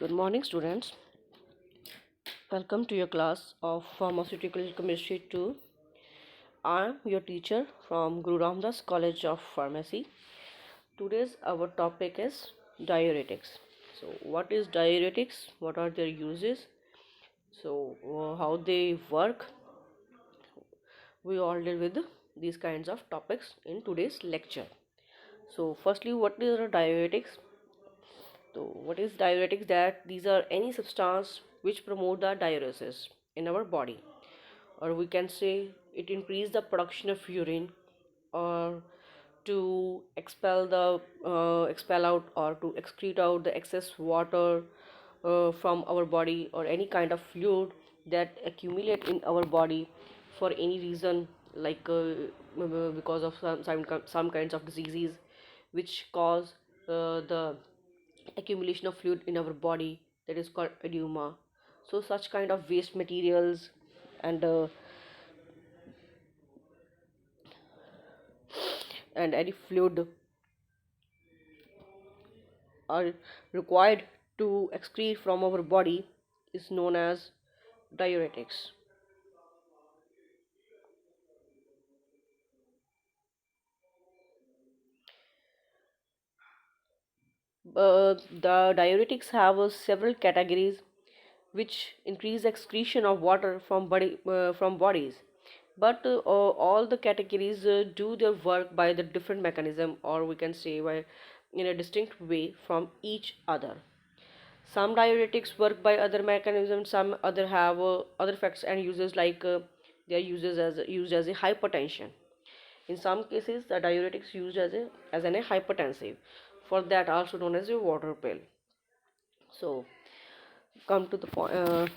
Good morning, students. Welcome to your class of Pharmaceutical Chemistry 2. I am your teacher from Guru Ramdas College of Pharmacy. Today's our topic is diuretics. So, what is diuretics? What are their uses? How they work? We all deal with these kinds of topics in today's lecture. So, firstly, what is diuretics? So, what is diuretics? That these are any substance which promote the diuresis in our body, or we can say it increase the production of urine, or to expel out or to excrete out the excess water from our body, or any kind of fluid that accumulate in our body for any reason, like because of some kinds of diseases which cause the accumulation of fluid in our body, that is called edema. So such kind of waste materials and any fluid are required to excrete from our body is known as diuretics. The diuretics have several categories which increase excretion of water from bodies, but all the categories do their work by the different mechanism, or we can say by in a distinct way from each other. Some diuretics work by other mechanisms, some other have other effects and uses, like they are used as a hypertension. In some cases, the diuretics used as a hypertensive, for that also known as a water pill. So, come to the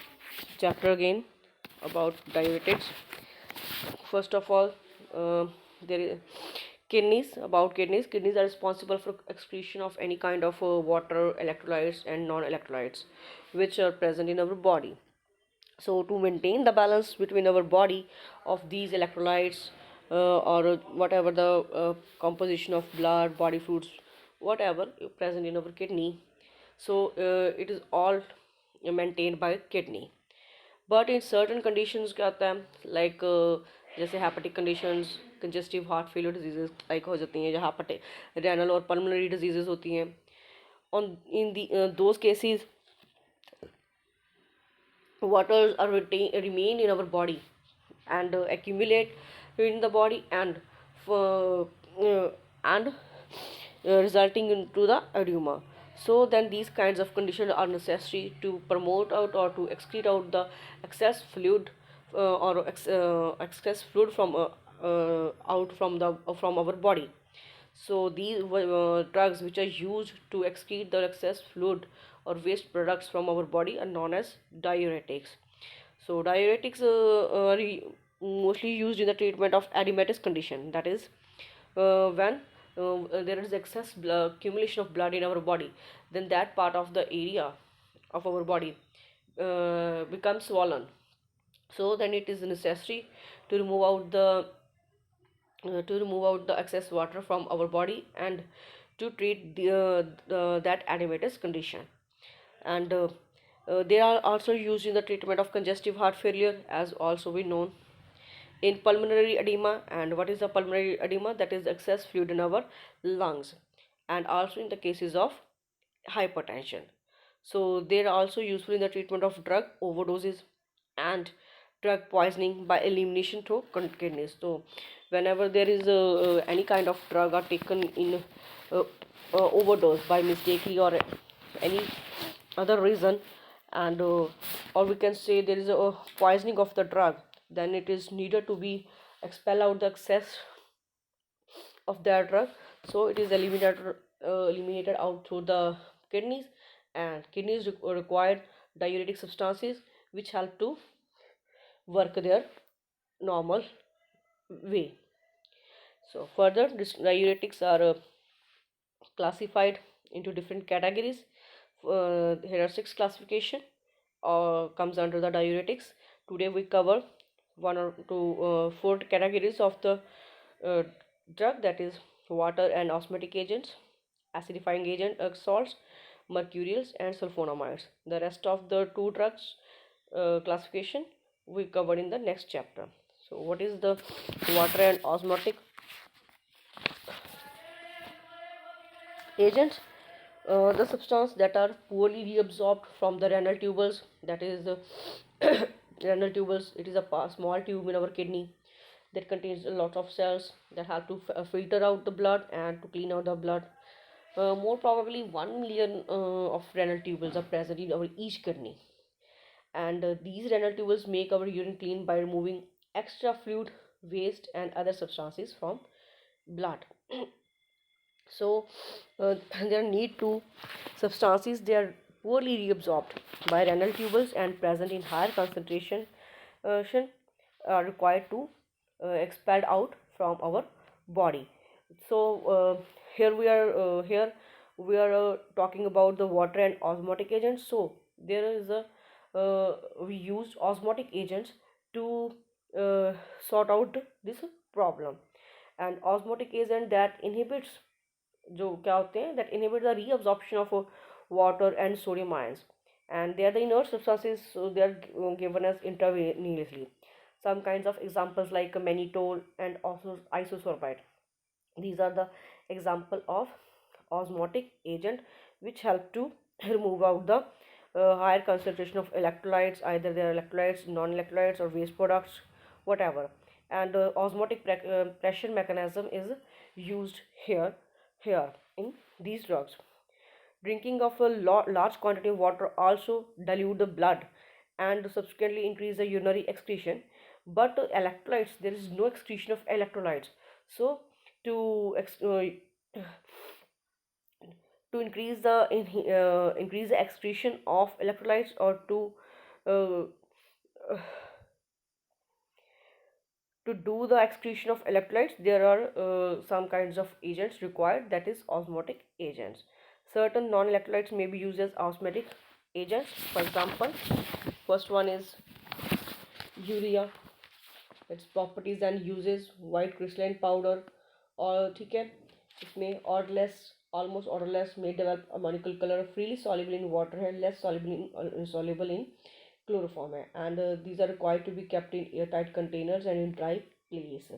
chapter again about diuretics. First of all, there is kidneys. About kidneys, kidneys are responsible for excretion of any kind of water, electrolytes, and non-electrolytes which are present in our body. So, to maintain the balance between our body of these electrolytes, or whatever the composition of blood, body fluids, whatever present in our kidney, so it is all maintained by kidney. But in certain conditions क्या होता है, like जैसे hepatic conditions, congestive heart failure diseases like हो जाती हैं, जहाँ पर renal और pulmonary diseases होती हैं. On in the those cases, waters are remain in our body and accumulate in the body, and resulting into the edema. So then these kinds of conditions are necessary to promote out or to excrete out the excess fluid, or excess fluid from out from our body. So these drugs which are used to excrete the excess fluid or waste products from our body are known as diuretics. So diuretics are mostly used in the treatment of edematous condition. That is, when there is excess accumulation of blood in our body, then that part of the area of our body becomes swollen. So then it is necessary to remove out the excess water from our body and to treat that edematous condition. And they are also used in the treatment of congestive heart failure, as also we know, in pulmonary edema. And what is the pulmonary edema? That is excess fluid in our lungs, and also in the cases of hypertension. So they are also useful in the treatment of drug overdoses and drug poisoning by elimination through kidneys. So whenever there is any kind of drug are taken in uh, overdose by mistakenly or any other reason, and or we can say there is a poisoning of the drug, then it is needed to be expel out the excess of that drug. So it is eliminated out through the kidneys, and kidneys require diuretic substances which help to work their normal way. So further, diuretics are classified into different categories. Here are six classification comes under the diuretics. Today we cover one or two four categories of the uh, drug, that is water and osmotic agents, acidifying agent, salts, mercurials, and sulfonamides. The rest of the two drugs classification we covered in the next chapter. So, what is the water and osmotic agents? The substance that are poorly reabsorbed from the renal tubules, that is the renal tubules. It is a small tube in our kidney that contains a lot of cells that have to filter out the blood and to clean out the blood. More probably 1 million of renal tubules are present in our each kidney, and these renal tubules make our urine clean by removing extra fluid, waste, and other substances from blood. So there need to substances they are poorly reabsorbed by renal tubules and present in higher concentration are required to expelled out from our body. So here we are talking about the water and osmotic agents. So there is a we used osmotic agents to sort out this problem, and osmotic agent that inhibits जो क्या होते हैं that inhibit the reabsorption of water and sodium ions, and they are the inert substances, so they are given as intravenously. Some kinds of examples like mannitol and also isosorbide. These are the example of osmotic agent which help to remove out the higher concentration of electrolytes, either they are electrolytes, non-electrolytes, or waste products, whatever. And osmotic pressure mechanism is used here in these drugs. Drinking of a large quantity of water also dilute the blood and subsequently increase the urinary excretion. But electrolytes, there is no excretion of electrolytes. So to increase the increase the excretion of electrolytes, or uh, to do the excretion of electrolytes, there are some kinds of agents required, that is osmotic agents. Certain non-electrolytes may be used as osmotic agents. For example, first one is urea. Its properties and uses: white crystalline powder, और ठीक है इसमें odorless, almost odorless, may develop a molecule color, freely soluble in water है, less soluble in insoluble in chloroform है, and these are required to be kept in airtight containers and in dry place,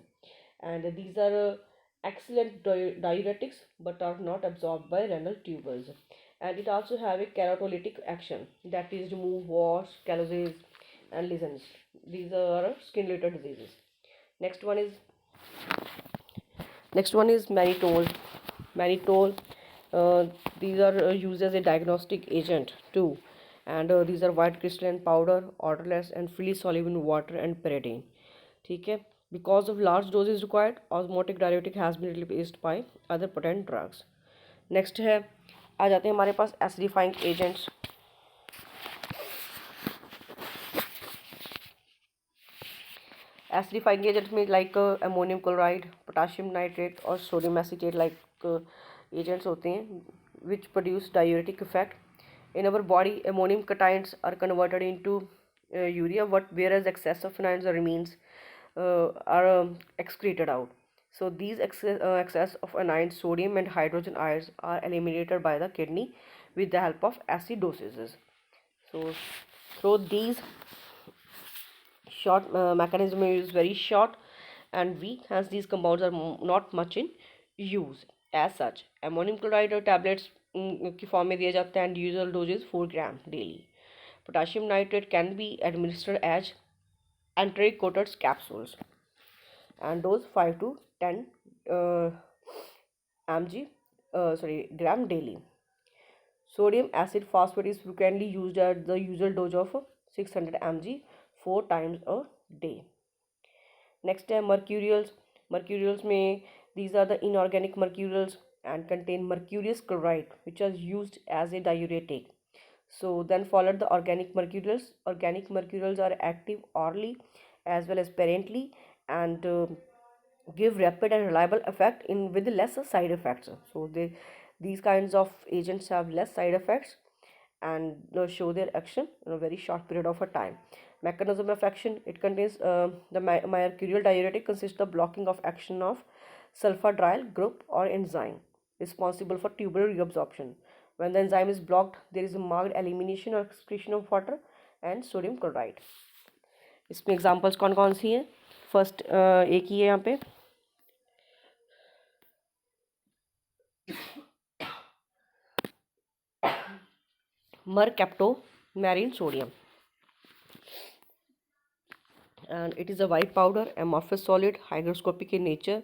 and these are excellent diuretics but are not absorbed by renal tubules, and it also have a keratolytic action, that is remove warts, calluses, and lesions. These are skin related diseases. Next one is mannitol. Mannitol, uh, these are used as a diagnostic agent too, and these are white crystalline powder, odorless, and freely soluble in water and pyridine. ठीक है, because of large doses required, osmotic diuretic has been replaced by other potent drugs. Next है, आ जाते हैं हमारे पास acidifying agents. Acidifying agents में like ammonium chloride, potassium nitrate, और sodium acetate like agents होते हैं which produce diuretic effect. In our body, ammonium cations are converted into urea, whereas excess of anions or amines are excreted out. So these excess of anions, sodium and hydrogen ions, are eliminated by the kidney with the help of acidosis. So through these short mechanism is very short and weak, hence these compounds are not much in use. As such, ammonium chloride tablets की form में दिया जाता है and usual dose is 4 gram daily. Potassium nitrate can be administered as enteric coated capsules and dose 5 to 10 mg gram daily. Sodium acid phosphate is frequently used at the usual dose of 600 mg 4 times a day. Next है mercurials. Mercurials में these are the inorganic mercurials and contain mercurious chloride, which is used as a diuretic. So then followed the organic mercurials. Organic mercurials are active orally as well as parentally, and give rapid and reliable effect in with lesser side effects. So these kinds of agents have less side effects and show their action in a very short period of a time. Mechanism of action: it contains the mercurial diuretic consists of blocking of action of sulfhydryl group or enzyme responsible for tubular reabsorption. When the enzyme is blocked, there is a marked elimination or excretion of water and sodium chloride. इसमें examples कौन कौन सी हैं? First एक ही है यहाँ पे, mercaptomyrine sodium, and it is a white powder, amorphous solid, hygroscopic in nature,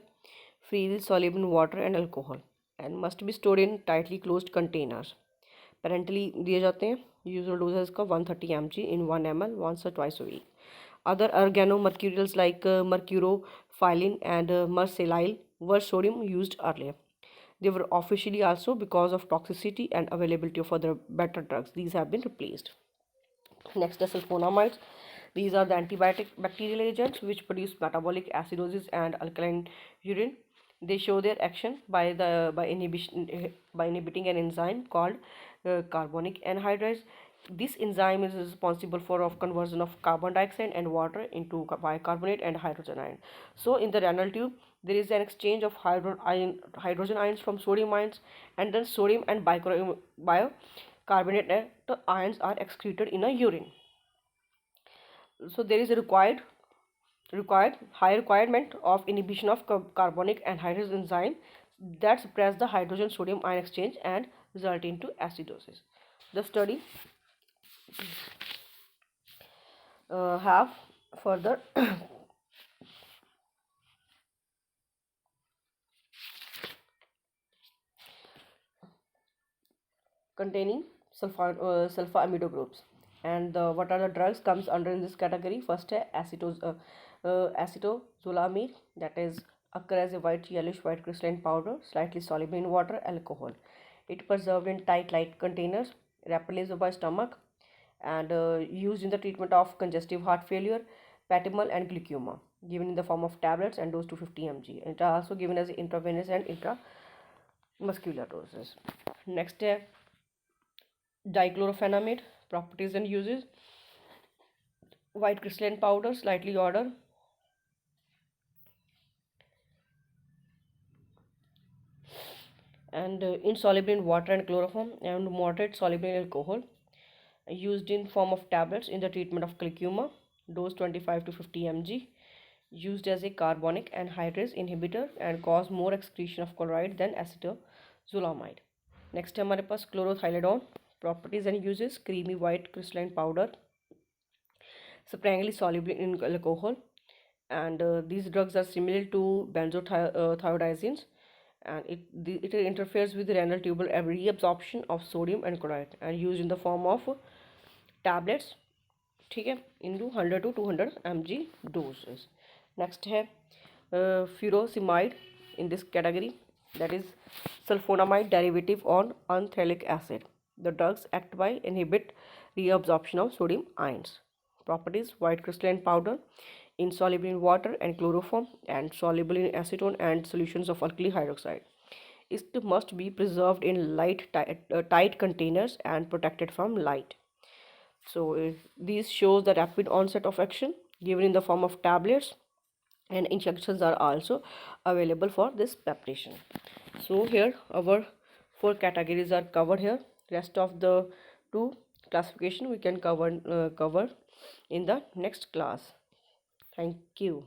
freely soluble in water and alcohol, and must be stored in tightly closed containers. Parentally दिए जाते हैं. Usual dose है इसका 130 mg in 1 ml once or twice a week. Other organomercurials like mercurophyllene and mersalyl were sodium used earlier. They were officially also, because of toxicity and availability of other better drugs, these have been replaced. Next are sulfonamides. These are the antibiotic bacterial agents which produce metabolic acidosis and alkaline urine. They show their action by inhibiting an enzyme called carbonic anhydrase. This enzyme is responsible for conversion of carbon dioxide and water into bicarbonate and hydrogen ion. So in the renal tube there is an exchange of hydrogen ions from sodium ions, and then sodium and bicarbonate ions are excreted in a urine. So there is a high requirement of inhibition of carbonic anhydrase enzyme that suppress the hydrogen sodium ion exchange and result into acidosis. The study have further containing sulfa amido groups, and what are the drugs comes under in this category. First है acetozolamide, that is occur as a yellowish white crystalline powder slightly soluble in water, alcohol. It preserved in tight light containers, rapidly absorbed by stomach, and used in the treatment of congestive heart failure, patimal and glaucoma, given in the form of tablets and dose 250 mg. It are also given as intravenous and intramuscular doses. Next है dichlorphenamide, properties and uses. White crystalline powder, slightly odor, and insoluble in water and chloroform, and moderate soluble in alcohol, used in form of tablets in the treatment of glaucoma, dose 25 to 50 mg, used as a carbonic anhydrase inhibitor and cause more excretion of chloride than acetozolamide. Next है हमारे पास chlorothalidone, properties and uses. Creamy white crystalline powder, sparingly soluble in alcohol, and these drugs are similar to benzothiazidines, and it interferes with the renal tubal reabsorption of sodium and chloride, and used in the form of tablets, ठीक है, into 100 to 200 mg doses. Next है furosemide in this category, that is sulfonamide derivative on anthracic acid. The drugs act by inhibit reabsorption of sodium ions. Properties: white crystalline powder, insoluble in water and chloroform, and soluble in acetone and solutions of alkali hydroxide. It must be preserved in tight containers and protected from light. So these shows the rapid onset of action, given in the form of tablets, and injections are also available for this preparation. So here our 4 categories are covered here. Rest of the 2 classification we can cover in the next class. Thank you.